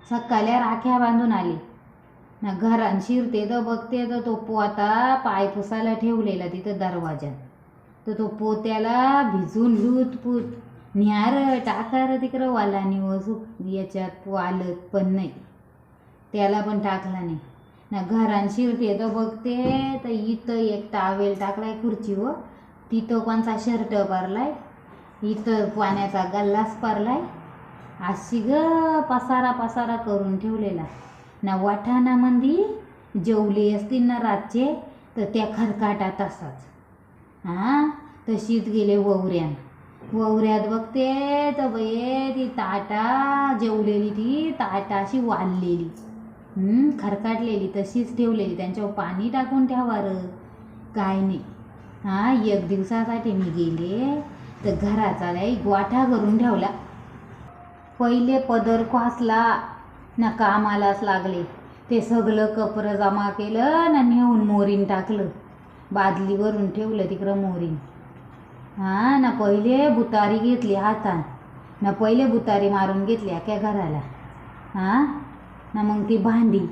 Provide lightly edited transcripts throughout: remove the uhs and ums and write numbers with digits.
सकाळी राख्या बांधून आली ना घरात शिरते तर बघते तर तो पोता पाय पुसायला ठेवलेला तिथं दरवाजात. तर तो पोत्याला भिजून लूतपूत न्यार टाकार तिकडं वालानी वसू याच्यात आलं पण नाही, त्याला पण टाकला नाही ना. घरात शिरते तर बघते तर इथं एक टावेल टाकलाय खुर्चीवर, तिथं कोणचा शर्ट भरलाय, इथं पाण्याचा गल्लास भरलाय, अशी ग पसारा पसारा करून ठेवलेला ना. वाठाणामध्ये जेवले असतील ना रातचे तर त्या खरकाटात असाच. हां तशीच गेले ववऱ्यात बघते तर बये ती ताटा जेवलेली, ती ताटा अशी वाढलेली खरकाटलेली तशीच ठेवलेली. त्यांच्यावर पाणी टाकून ठेवार काय नाही. हां एक दिवसासाठी मी गेले तर घराचा लई गोठा करून ठेवला. पहिले पदर खोसला ना कामालाच लागले. ते सगळं कपडं जमा केलं ना नेऊन मोरीन टाकलं, बादलीवरून ठेवलं तिकडं मोरीन. हां ना पहिले बुतारी घेतली हातात ना, पहिले बुतारी मारून घेतली अख्या घराला. हां ना मग ती भांडी,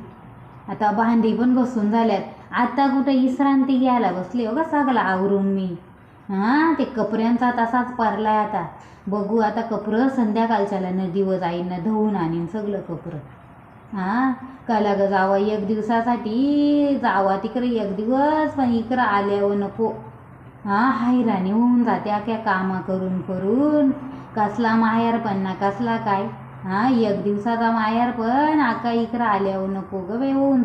आता भांडी पण बसून झाल्यात. आता कुठं विश्रांती घ्यायला बसली हो ग सगळं आवरून मी. हां ते कपड्यांचा तसाच पडलाय. आता बघू आता कपडं संध्याकाळच्याला नदीवर जाईन ना धुवून आणीन सगळं कपडं. हां काला ग जावा एक दिवसासाठी जावा तिकडे एक दिवस, पण इकडं आल्यावर नको. हां हैराणी होऊन जाते अख्या कामा करून करून. कसला माहेर पण ना कसला काय. हां एक दिवसाचा माहेर पण आका इकडं आल्यावर नको ग बाई होऊन